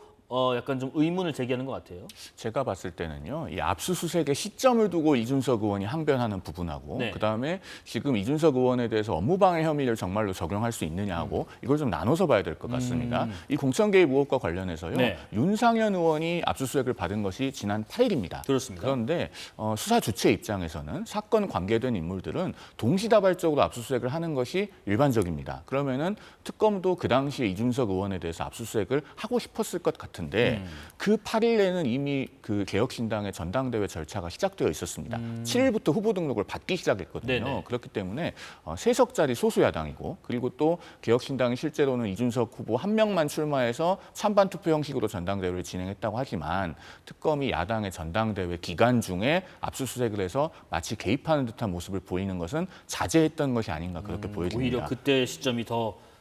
약간 좀 의문을 제기하는 것 같아요. 제가 봤을 때는요, 이 압수수색의 시점을 두고 이준석 의원이 항변하는 부분하고, 네. 그다음에 지금 이준석 의원에 대해서 업무방해 혐의를 정말로 적용할 수 있느냐하고 이걸 좀 나눠서 봐야 될 것 같습니다. 이 공천 개입 의혹과 관련해서요, 네. 윤상현 의원이 압수수색을 받은 것이 지난 8일입니다. 그렇습니다. 그런데 수사 주체 입장에서는 사건 관계된 인물들은 동시다발적으로 압수수색을 하는 것이 일반적입니다. 그러면은 특검도 그 당시에 이준석 의원에 대해서 압수수색을 하고 싶었을 것 같은데 그 8일에는 이미 그 개혁신당의 전당대회 절차가 시작되어 있었습니다. 7일부터 후보 등록을 받기 시작했거든요. 네네. 그렇기 때문에 세석짜리 소수야당이고, 그리고 또 개혁신당이 실제로는 이준석 후보 한 명만 출마해서 찬반 투표 형식으로 전당대회를 진행했다고 하지만 특검이 야당의 전당대회 기간 중에 압수수색을 해서 마치 개입하는 듯한 모습을 보이는 것은 자제했던 것이 아닌가 그렇게 보여집니다. 오히려 그때 시점이 더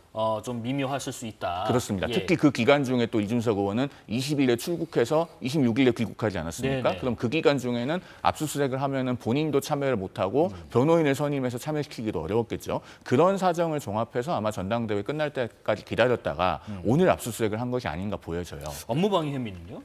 좀 미묘하실 수 있다. 그렇습니다. 예. 특히 그 기간 중에 또 이준석 의원은 20일에 출국해서 26일에 귀국하지 않았습니까? 네네. 그럼 그 기간 중에는 압수수색을 하면은 본인도 참여를 못하고 변호인을 선임해서 참여시키기도 어려웠겠죠. 그런 사정을 종합해서 아마 전당대회 끝날 때까지 기다렸다가 오늘 압수수색을 한 것이 아닌가 보여져요. 업무방해 혐의는요?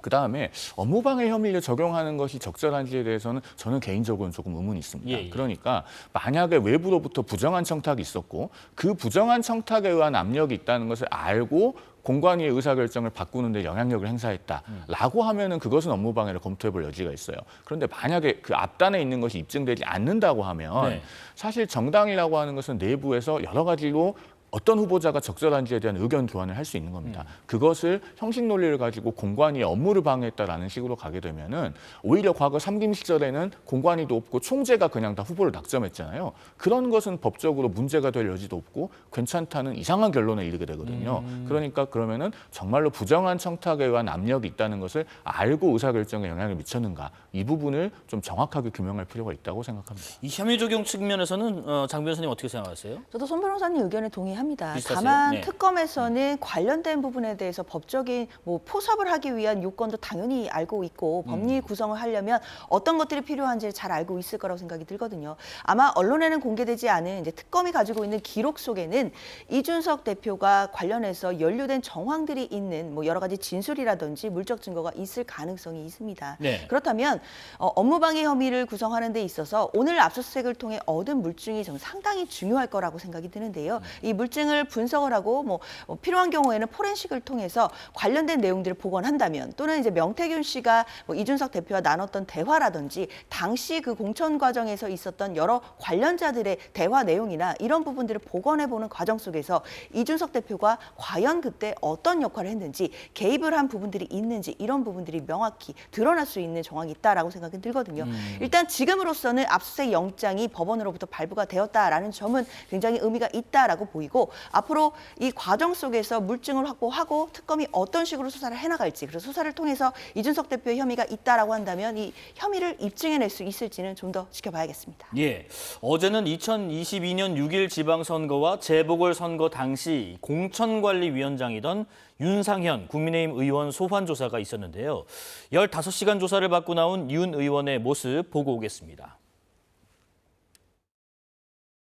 그다음에 업무방해 혐의를 적용하는 것이 적절한지에 대해서는 저는 개인적으로는 조금 의문이 있습니다. 예, 예. 그러니까 만약에 외부로부터 부정한 청탁이 있었고 그 부정한 청탁에 의한 압력이 있다는 것을 알고 공관위의 의사결정을 바꾸는 데 영향력을 행사했다라고 하면은 그것은 업무방해를 검토해볼 여지가 있어요. 그런데 만약에 그 앞단에 있는 것이 입증되지 않는다고 하면 네. 사실 정당이라고 하는 것은 내부에서 여러 가지로 어떤 후보자가 적절한지에 대한 의견 교환을 할 수 있는 겁니다. 그것을 형식 논리를 가지고 공관위의 업무를 방해했다라는 식으로 가게 되면은 오히려 과거 삼김 시절에는 공관위도 없고 총재가 그냥 다 후보를 낙점했잖아요. 그런 것은 법적으로 문제가 될 여지도 없고 괜찮다는 이상한 결론에 이르게 되거든요. 그러니까 그러면은 정말로 부정한 청탁에 의한 압력이 있다는 것을 알고 의사결정에 영향을 미쳤는가, 이 부분을 좀 정확하게 규명할 필요가 있다고 생각합니다. 이 혐의 적용 측면에서는 장 변호사님 어떻게 생각하세요? 저도 손 변호사님 의견에 동의합니다. 비슷하세요? 다만 네. 특검에서는 관련된 부분에 대해서 법적인 포섭을 하기 위한 요건도 당연히 알고 있고 법리 구성을 하려면 어떤 것들이 필요한지 잘 알고 있을 거라고 생각이 들거든요. 아마 언론에는 공개되지 않은 이제 특검이 가지고 있는 기록 속에는 이준석 대표가 관련해서 연루된 정황들이 있는 여러 가지 진술이라든지 물적 증거가 있을 가능성이 있습니다. 네. 그렇다면 업무방해 혐의를 구성하는 데 있어서 오늘 압수수색을 통해 얻은 물증이 좀 상당히 중요할 거라고 생각이 드는데요. 이 물증을 분석을 하고 필요한 경우에는 포렌식을 통해서 관련된 내용들을 복원한다면, 또는 이제 명태균 씨가 이준석 대표와 나눴던 대화라든지 당시 그 공천 과정에서 있었던 여러 관련자들의 대화 내용이나 이런 부분들을 복원해보는 과정 속에서 이준석 대표가 과연 그때 어떤 역할을 했는지, 개입을 한 부분들이 있는지, 이런 부분들이 명확히 드러날 수 있는 정황이 있다라고 생각이 들거든요. 일단 지금으로서는 압수수색 영장이 법원으로부터 발부가 되었다라는 점은 굉장히 의미가 있다라고 보이고, 앞으로 이 과정 속에서 물증을 확보하고 특검이 어떤 식으로 수사를 해나갈지, 그래서 수사를 통해서 이준석 대표의 혐의가 있다라고 한다면 이 혐의를 입증해낼 수 있을지는 좀 더 지켜봐야겠습니다. 예, 어제는 2022년 6일 지방선거와 재보궐선거 당시 공천관리위원장이던 윤상현 국민의힘 의원 소환 조사가 있었는데요. 15시간 조사를 받고 나온 윤 의원의 모습 보고 오겠습니다.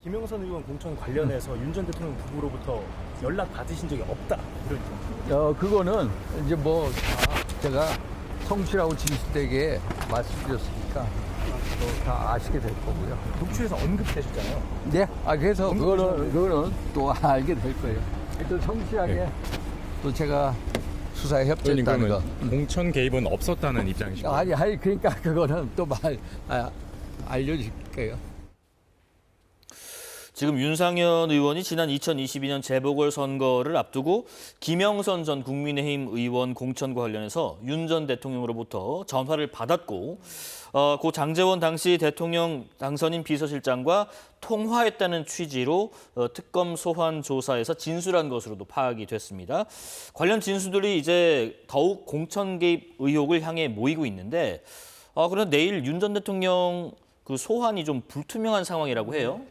김영선 의원 공천 관련해서 윤 전 대통령 부부로부터 연락 받으신 적이 없다, 이런. 그거는 이제 제가 성실하고 진실되게 말씀드렸으니까 다 아시게 될 거고요. 녹취에서 언급되셨잖아요. 네, 그래서 그거는 또 알게 될 거예요. 일단 성실하게 또 제가 수사에 협조했다는 거. 공천 개입은 없었다는 입장이신가요? 아니, 그러니까 그거는 또 알려줄게요. 지금 윤상현 의원이 지난 2022년 재보궐선거를 앞두고 김영선 전 국민의힘 의원 공천과 관련해서 윤 전 대통령으로부터 전화를 받았고, 고 장제원 당시 대통령 당선인 비서실장과 통화했다는 취지로 특검 소환 조사에서 진술한 것으로도 파악이 됐습니다. 관련 진술들이 이제 더욱 공천 개입 의혹을 향해 모이고 있는데, 그런데 내일 윤 전 대통령 그 소환이 좀 불투명한 상황이라고 해요.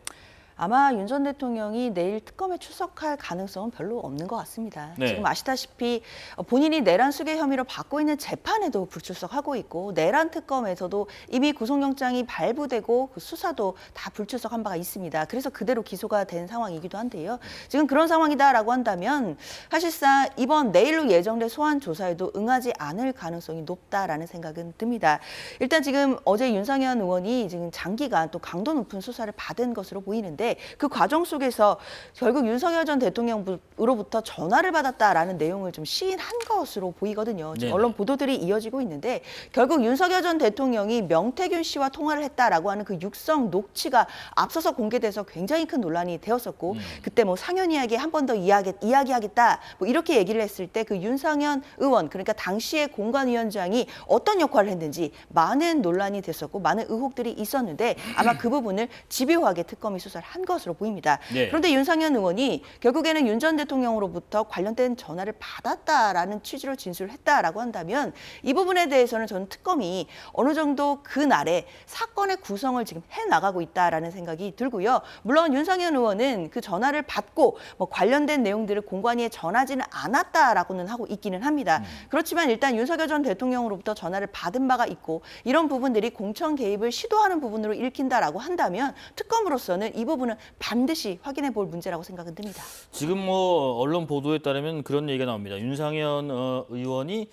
아마 윤 전 대통령이 내일 특검에 출석할 가능성은 별로 없는 것 같습니다. 네. 지금 아시다시피 본인이 내란 수괴 혐의로 받고 있는 재판에도 불출석하고 있고 내란 특검에서도 이미 구속영장이 발부되고 그 수사도 다 불출석한 바가 있습니다. 그래서 그대로 기소가 된 상황이기도 한데요. 지금 그런 상황이다라고 한다면 사실상 이번 내일로 예정된 소환 조사에도 응하지 않을 가능성이 높다라는 생각은 듭니다. 일단 지금 어제 윤상현 의원이 지금 장기간 또 강도 높은 수사를 받은 것으로 보이는데 그 과정 속에서 결국 윤석열 전 대통령으로부터 전화를 받았다라는 내용을 좀 시인한 것으로 보이거든요. 지금 네네. 언론 보도들이 이어지고 있는데 결국 윤석열 전 대통령이 명태균 씨와 통화를 했다라고 하는 그 육성 녹취가 앞서서 공개돼서 굉장히 큰 논란이 되었었고 그때 뭐 상현이에게 한 번 더 이야기하겠다 뭐 이렇게 얘기를 했을 때 그 윤상현 의원 그러니까 당시의 공관위원장이 어떤 역할을 했는지 많은 논란이 됐었고 많은 의혹들이 있었는데 아마 그 부분을 집요하게 특검이 수사를 한 것으로 보입니다. 네. 그런데 윤상현 의원이 결국에는 윤 전 대통령으로부터 관련된 전화를 받았다라는 취지로 진술을 했다라고 한다면 이 부분에 대해서는 저는 특검이 어느 정도 그날에 사건의 구성을 지금 해나가고 있다라는 생각이 들고요. 물론 윤상현 의원은 그 전화를 받고 뭐 관련된 내용들을 공관위에 전하지는 않았다라고는 하고 있기는 합니다. 그렇지만 일단 윤석열 전 대통령으로부터 전화를 받은 바가 있고 이런 부분들이 공천 개입을 시도하는 부분으로 읽힌다라고 한다면 특검으로서는 이 부분은 반드시 확인해 볼 문제라고 생각은 듭니다. 지금 뭐 언론 보도에 따르면 그런 얘기가 나옵니다. 윤상현 의원이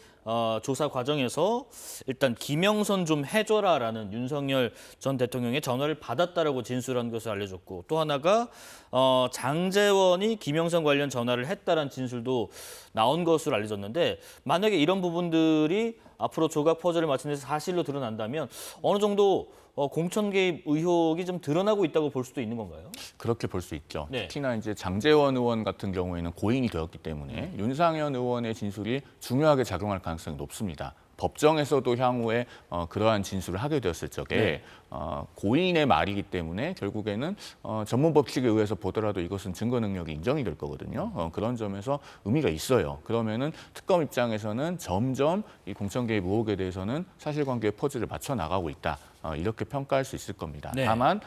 조사 과정에서 일단 김영선 좀 해줘라라는 윤석열 전 대통령의 전화를 받았다라고 진술한 것을 알려줬고 또 하나가 장제원이 김영선 관련 전화를 했다라는 진술도 나온 것으로 알려졌는데 만약에 이런 부분들이 앞으로 조각 퍼즐을 맞추는 데서 사실로 드러난다면 어느 정도 공천 개입 의혹이 좀 드러나고 있다고 볼 수도 있는 건가요? 그렇게 볼 수 있죠. 네. 특히나 이제 장제원 의원 같은 경우에는 고인이 되었기 때문에 윤상현 의원의 진술이 중요하게 작용할 가능성이 높습니다. 법정에서도 향후에 그러한 진술을 하게 되었을 적에 네. 고인의 말이기 때문에 결국에는 전문 법칙에 의해서 보더라도 이것은 증거 능력이 인정이 될 거거든요. 그런 점에서 의미가 있어요. 그러면은 특검 입장에서는 점점 이 공천 개입 의혹에 대해서는 사실관계의 퍼즐을 맞춰 나가고 있다. 이렇게 평가할 수 있을 겁니다. 네. 다만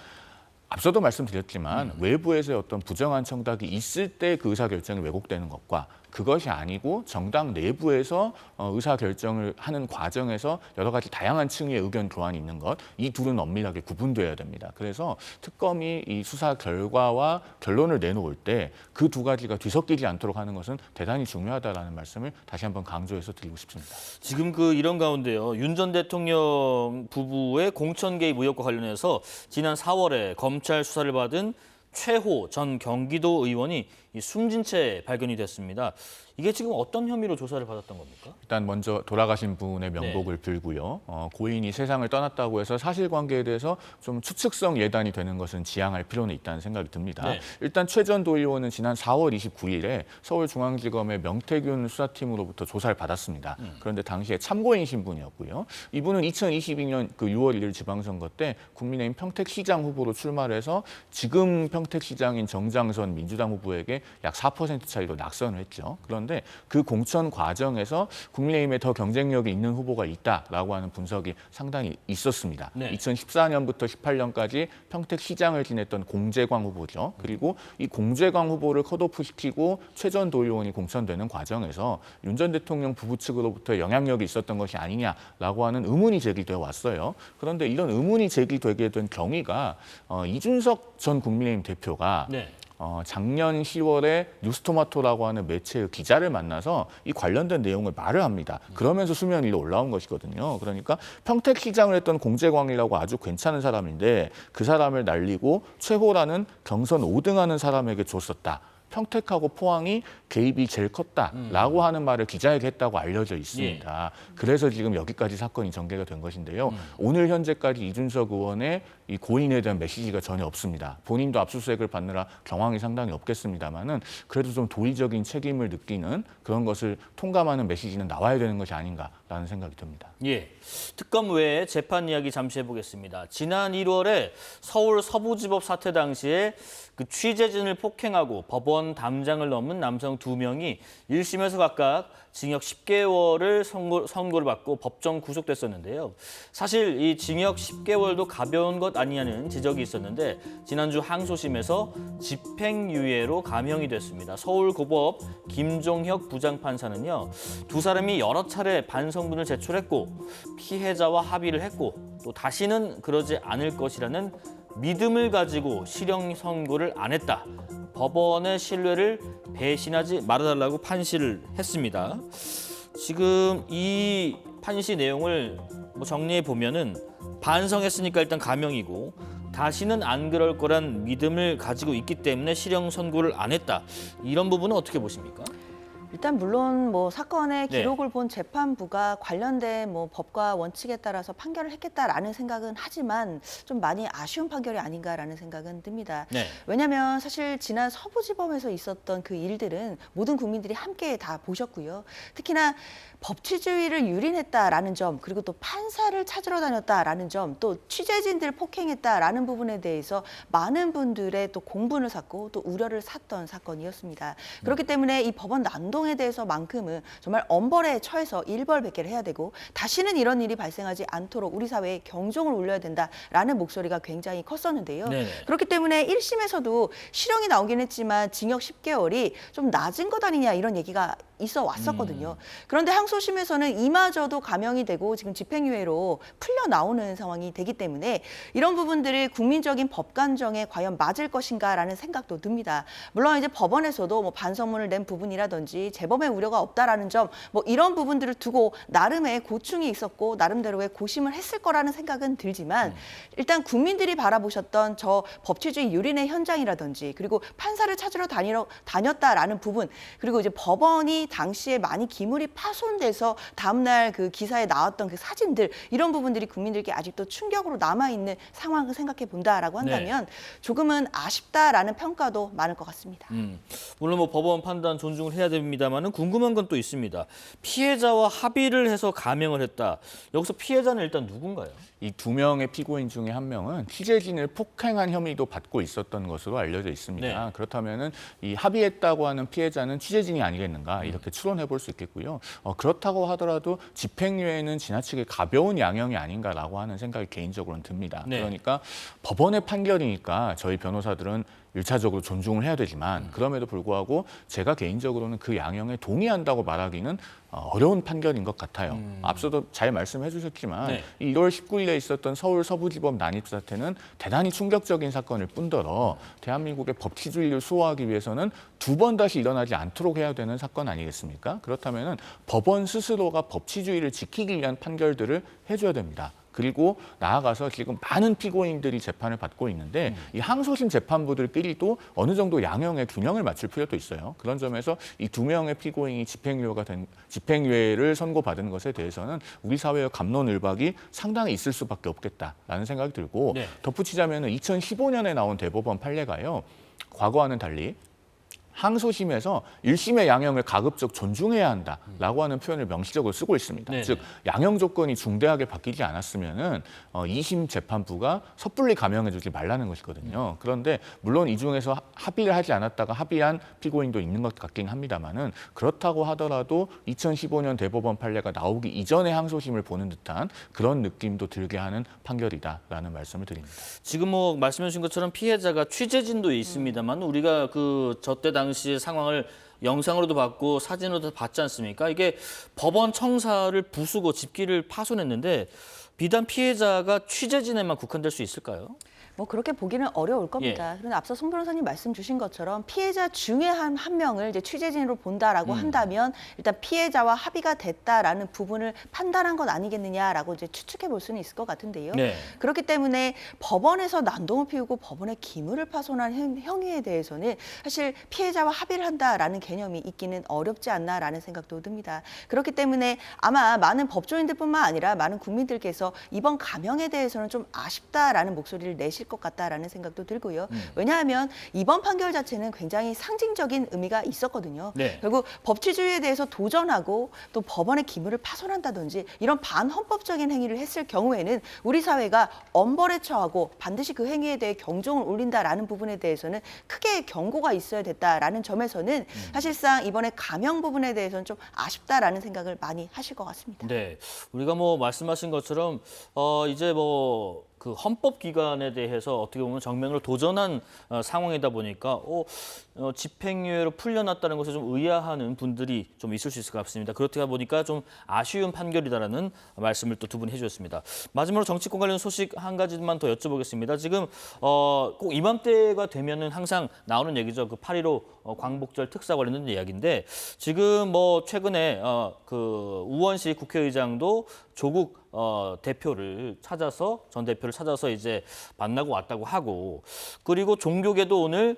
앞서도 말씀드렸지만 외부에서의 어떤 부정한 청탁이 있을 때 그 의사결정이 왜곡되는 것과 그것이 아니고 정당 내부에서 의사결정을 하는 과정에서 여러 가지 다양한 층의 의견 교환이 있는 것, 이 둘은 엄밀하게 구분돼야 됩니다. 그래서 특검이 이 수사 결과와 결론을 내놓을 때 그 두 가지가 뒤섞이지 않도록 하는 것은 대단히 중요하다라는 말씀을 다시 한번 강조해서 드리고 싶습니다. 지금 이런 가운데요. 윤 전 대통령 부부의 공천 개입 의혹과 관련해서 지난 4월에 검찰 수사를 받은 최호 전 경기도 의원이 숨진 채 발견이 됐습니다. 이게 지금 어떤 혐의로 조사를 받았던 겁니까? 일단 먼저 돌아가신 분의 명복을 빌고요. 고인이 세상을 떠났다고 해서 사실관계에 대해서 좀 추측성 예단이 되는 것은 지양할 필요는 있다는 생각이 듭니다. 네. 일단 최 전 도의원은 지난 4월 29일에 서울중앙지검의 명태균 수사팀으로부터 조사를 받았습니다. 그런데 당시에 참고인 신분이었고요. 이분은 2022년 6월 1일 지방선거 때 국민의힘 평택시장 후보로 출마를 해서 지금 평택시장인 정장선 민주당 후보에게 약 4% 차이로 낙선을 했죠. 그런데 그 공천 과정에서 국민의힘에 더 경쟁력이 있는 후보가 있다라고 하는 분석이 상당히 있었습니다. 네. 2014년부터 18년까지 평택시장을 지냈던 공재광 후보죠. 그리고 이 공재광 후보를 컷오프시키고 최 전 도의원이 공천되는 과정에서 윤 전 대통령 부부 측으로부터 영향력이 있었던 것이 아니냐라고 하는 의문이 제기되어 왔어요. 그런데 이런 의문이 제기되게 된 경위가 이준석 전 국민의힘 대표가 네. 작년 10월에 뉴스토마토라고 하는 매체의 기자를 만나서 이 관련된 내용을 말을 합니다. 그러면서 수면 위로 올라온 것이거든요. 그러니까 평택시장을 했던 공재광이라고 아주 괜찮은 사람인데 그 사람을 날리고 최호라는 경선 5등하는 사람에게 줬었다. 평택하고 포항이 개입이 제일 컸다라고 하는 말을 기자에게 했다고 알려져 있습니다. 그래서 지금 여기까지 사건이 전개가 된 것인데요. 오늘 현재까지 이준석 의원의 이 고인에 대한 메시지가 전혀 없습니다. 본인도 압수수색을 받느라 경황이 상당히 없겠습니다만은 그래도 좀 도의적인 책임을 느끼는 그런 것을 통감하는 메시지는 나와야 되는 것이 아닌가 라는 생각이 듭니다. 예, 특검 외에 재판 이야기 잠시 해보겠습니다. 지난 1월에 서울 서부지법 사태 당시에 그 취재진을 폭행하고 법원 담장을 넘은 남성 2명이 1심에서 각각 징역 10개월을 선고를 받고 법정 구속됐었는데요. 사실 이 징역 10개월도 가벼운 것 아니냐는 지적이 있었는데 지난주 항소심에서 집행유예로 감형이 됐습니다. 서울고법 김종혁 부장판사는요. 두 사람이 여러 차례 반성문을 제출했고 피해자와 합의를 했고 또 다시는 그러지 않을 것이라는 믿음을 가지고 실형 선고를 안 했다. 법원의 신뢰를 배신하지 말아달라고 판시를 했습니다. 지금 이 판시 내용을 정리해 보면은 반성했으니까 일단 감형이고 다시는 안 그럴 거란 믿음을 가지고 있기 때문에 실형 선고를 안 했다. 이런 부분은 어떻게 보십니까? 일단 물론 뭐 사건의 네. 기록을 본 재판부가 관련된 뭐 법과 원칙에 따라서 판결을 했겠다라는 생각은 하지만 좀 많이 아쉬운 판결이 아닌가라는 생각은 듭니다. 네. 왜냐하면 사실 지난 서부지법에서 있었던 그 일들은 모든 국민들이 함께 다 보셨고요. 특히나 법치주의를 유린했다라는 점, 그리고 또 판사를 찾으러 다녔다라는 점, 또 취재진들 폭행했다라는 부분에 대해서 많은 분들의 또 공분을 샀고 또 우려를 샀던 사건이었습니다. 그렇기 때문에 이 법원 난동에 대해서만큼은 정말 엄벌에 처해서 일벌백계를 해야 되고 다시는 이런 일이 발생하지 않도록 우리 사회에 경종을 울려야 된다라는 목소리가 굉장히 컸었는데요. 네네. 그렇기 때문에 1심에서도 실형이 나오긴 했지만 징역 10개월이 좀 낮은 것 아니냐 이런 얘기가 있어 왔었거든요. 그런데 항소심에서는 이마저도 감형이 되고 지금 집행유예로 풀려 나오는 상황이 되기 때문에 이런 부분들을 국민적인 법관정에 과연 맞을 것인가라는 생각도 듭니다. 물론 이제 법원에서도 뭐 반성문을 낸 부분이라든지 재범의 우려가 없다라는 점, 뭐 이런 부분들을 두고 나름의 고충이 있었고 나름대로의 고심을 했을 거라는 생각은 들지만 일단 국민들이 바라보셨던 저 법치주의 유린의 현장이라든지 그리고 판사를 찾으러 다녔다라는 부분, 그리고 이제 법원이 당시에 많이 기물이 파손돼서 다음날 그 기사에 나왔던 그 사진들, 이런 부분들이 국민들께 아직도 충격으로 남아있는 상황을 생각해 본다라고 한다면 조금은 아쉽다라는 평가도 많을 것 같습니다. 물론 뭐 법원 판단 존중을 해야 됩니다만은 궁금한 건 또 있습니다. 피해자와 합의를 해서 감형을 했다. 여기서 피해자는 일단 누군가요? 이 2명의 피고인 중에 1명은 취재진을 폭행한 혐의도 받고 있었던 것으로 알려져 있습니다. 네. 그렇다면은 이 합의했다고 하는 피해자는 취재진이 아니겠는가 이렇게 추론해 볼 수 있겠고요. 그렇다고 하더라도 집행유예는 지나치게 가벼운 양형이 아닌가라고 하는 생각이 개인적으로는 듭니다. 네. 그러니까 법원의 판결이니까 저희 변호사들은 1차적으로 존중을 해야 되지만 그럼에도 불구하고 제가 개인적으로는 그 양형에 동의한다고 말하기는 어려운 판결인 것 같아요. 앞서도 잘 말씀해 주셨지만 네. 1월 19일에 있었던 서울 서부지법 난입 사태는 대단히 충격적인 사건일 뿐더러 대한민국의 법치주의를 수호하기 위해서는 2번 다시 일어나지 않도록 해야 되는 사건 아니겠습니까? 그렇다면 법원 스스로가 법치주의를 지키기 위한 판결들을 해줘야 됩니다. 그리고 나아가서 지금 많은 피고인들이 재판을 받고 있는데 이 항소심 재판부들끼리도 어느 정도 양형의 균형을 맞출 필요도 있어요. 그런 점에서 이 2명의 피고인이 집행유예를 선고받은 것에 대해서는 우리 사회의 갑론을박이 상당히 있을 수밖에 없겠다라는 생각이 들고 네. 덧붙이자면 2015년에 나온 대법원 판례가요. 과거와는 달리 항소심에서 1심의 양형을 가급적 존중해야 한다라고 하는 표현을 명시적으로 쓰고 있습니다. 네네. 즉 양형 조건이 중대하게 바뀌지 않았으면은 2심 재판부가 섣불리 감형해주지 말라는 것이거든요. 그런데 물론 이 중에서 합의를 하지 않았다가 합의한 피고인도 있는 것 같긴 합니다만은 그렇다고 하더라도 2015년 대법원 판례가 나오기 이전에 항소심을 보는 듯한 그런 느낌도 들게 하는 판결이다라는 말씀을 드립니다. 지금 뭐 말씀해 주신 것처럼 피해자가 취재진도 있습니다만 우리가 그 저때 당시의 상황을 영상으로도 봤고 사진으로도 봤지 않습니까? 이게 법원 청사를 부수고 집기를 파손했는데 비단 피해자가 취재진에만 국한될 수 있을까요? 뭐 그렇게 보기는 어려울 겁니다. 그런데 앞서 송 변호사님 말씀 주신 것처럼 피해자 중에 한 명을 이제 취재진으로 본다라고 한다면 일단 피해자와 합의가 됐다라는 부분을 판단한 것 아니겠느냐라고 이제 추측해 볼 수는 있을 것 같은데요. 네. 그렇기 때문에 법원에서 난동을 피우고 법원의 기물을 파손한 행위에 대해서는 사실 피해자와 합의를 한다라는 개념이 있기는 어렵지 않나라는 생각도 듭니다. 그렇기 때문에 아마 많은 법조인들뿐만 아니라 많은 국민들께서 이번 감형에 대해서는 좀 아쉽다라는 목소리를 내실 것 같다라는 생각도 들고요. 왜냐하면 이번 판결 자체는 굉장히 상징적인 의미가 있었거든요. 네. 결국 법치주의에 대해서 도전하고 또 법원의 기물을 파손한다든지 이런 반헌법적인 행위를 했을 경우에는 우리 사회가 엄벌에 처하고 반드시 그 행위에 대해 경종을 울린다라는 부분에 대해서는 크게 경고가 있어야 됐다라는 점에서는 사실상 이번에 감형 부분에 대해서는 좀 아쉽다라는 생각을 많이 하실 것 같습니다. 네, 우리가 말씀하신 것처럼 이제 그 헌법기관에 대해서 어떻게 보면 정면으로 도전한 상황이다 보니까 집행유예로 풀려났다는 것에 좀 의아하는 분들이 좀 있을 수 있을 것 같습니다. 그렇다 보니까 좀 아쉬운 판결이다라는 말씀을 또 두 분이 해주셨습니다. 마지막으로 정치권 관련 소식 한 가지만 더 여쭤보겠습니다. 지금 꼭 이맘때가 되면은 항상 나오는 얘기죠. 그 8.15 광복절 특사 관련된 이야기인데 지금 최근에 그 우원식 국회의장도 조국 대표를 찾아서 전 대표를 찾아서 이제 만나고 왔다고 하고 그리고 종교계도 오늘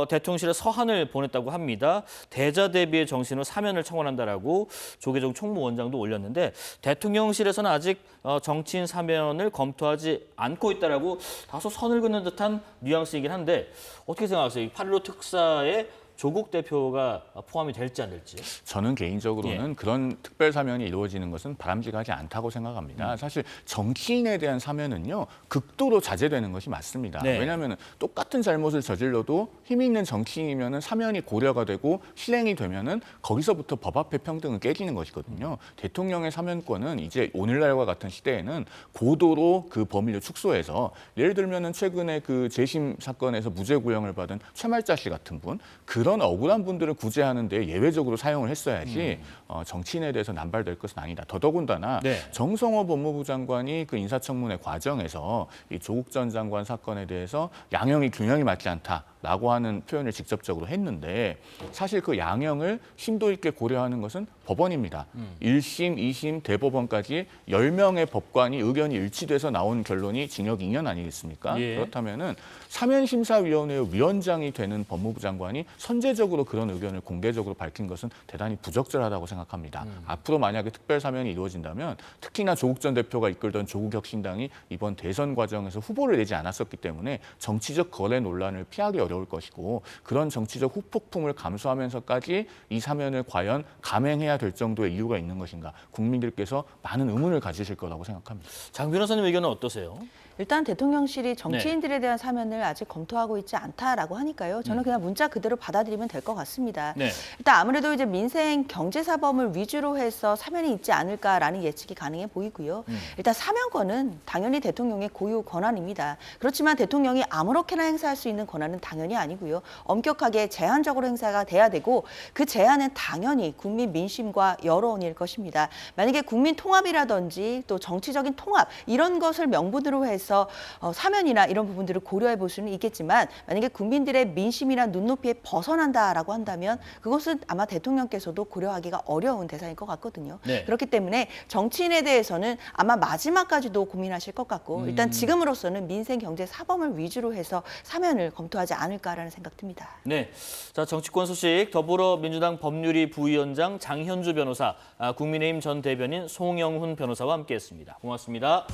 대통령실에 서한을 보냈다고 합니다. 대자 대비의 정신으로 사면을 청원한다라고 조계종 총무원장도 올렸는데 대통령실에서는 아직 정치인 사면을 검토하지 않고 있다라고 다소 선을 긋는 듯한 뉘앙스이긴 한데 어떻게 생각하세요? 8.15 특사에 조국 대표가 포함이 될지 안 될지. 저는 개인적으로는 그런 특별 사면이 이루어지는 것은 바람직하지 않다고 생각합니다. 사실 정치인에 대한 사면은요 극도로 자제되는 것이 맞습니다. 네. 왜냐하면 똑같은 잘못을 저질러도 힘이 있는 정치인이면은 사면이 고려가 되고 실행이 되면은 거기서부터 법 앞에 평등은 깨지는 것이거든요. 대통령의 사면권은 이제 오늘날과 같은 시대에는 고도로 그 범위를 축소해서 예를 들면은 최근에 그 재심 사건에서 무죄 구형을 받은 최말자 씨 같은 분 그런 억울한 분들을 구제하는 데 예외적으로 사용을 했어야지 정치인에 대해서 남발될 것은 아니다. 더더군다나 네. 정성호 법무부 장관이 그 인사청문회 과정에서 이 조국 전 장관 사건에 대해서 양형이 균형이 맞지 않다라고 하는 표현을 직접적으로 했는데 사실 그 양형을 심도 있게 고려하는 것은 법원입니다. 1심, 2심, 대법원까지 10명의 법관이 의견이 일치돼서 나온 결론이 징역 2년 아니겠습니까? 예. 그렇다면은 사면심사위원회 위원장이 되는 법무부 장관이 선제적으로 그런 의견을 공개적으로 밝힌 것은 대단히 부적절하다고 생각합니다. 앞으로 만약에 특별 사면이 이루어진다면 특히나 조국 전 대표가 이끌던 조국혁신당이 이번 대선 과정에서 후보를 내지 않았었기 때문에 정치적 거래 논란을 피하기 어려울 것이고 그런 정치적 후폭풍을 감수하면서까지 이 사면을 과연 감행해야 될 정도의 이유가 있는 것인가 국민들께서 많은 의문을 가지실 거라고 생각합니다. 장 변호사님 의견은 어떠세요? 일단 대통령실이 정치인들에 대한 사면을 아직 검토하고 있지 않다라고 하니까요. 저는 그냥 문자 그대로 받아들이면 될 것 같습니다. 네. 일단 아무래도 이제 민생 경제사범을 위주로 해서 사면이 있지 않을까라는 예측이 가능해 보이고요. 일단 사면권은 당연히 대통령의 고유 권한입니다. 그렇지만 대통령이 아무렇게나 행사할 수 있는 권한은 당연히 아니고요. 엄격하게 제한적으로 행사가 돼야 되고 그 제한은 당연히 국민 민심과 여론일 것입니다. 만약에 국민 통합이라든지 또 정치적인 통합 이런 것을 명분으로 해서 사면이나 이런 부분들을 고려해 볼 수는 있겠지만 만약에 국민들의 민심이나 눈높이에 벗어난다라고 한다면 그것은 아마 대통령께서도 고려하기가 어려운 대상일 것 같거든요. 네. 그렇기 때문에 정치인에 대해서는 아마 마지막까지도 고민하실 것 같고 일단 지금으로서는 민생 경제 사범을 위주로 해서 사면을 검토하지 않을까라는 생각 듭니다. 네, 자 정치권 소식 더불어민주당 법률위 부위원장 장현주 변호사, 국민의힘 전 대변인 송영훈 변호사와 함께했습니다. 고맙습니다.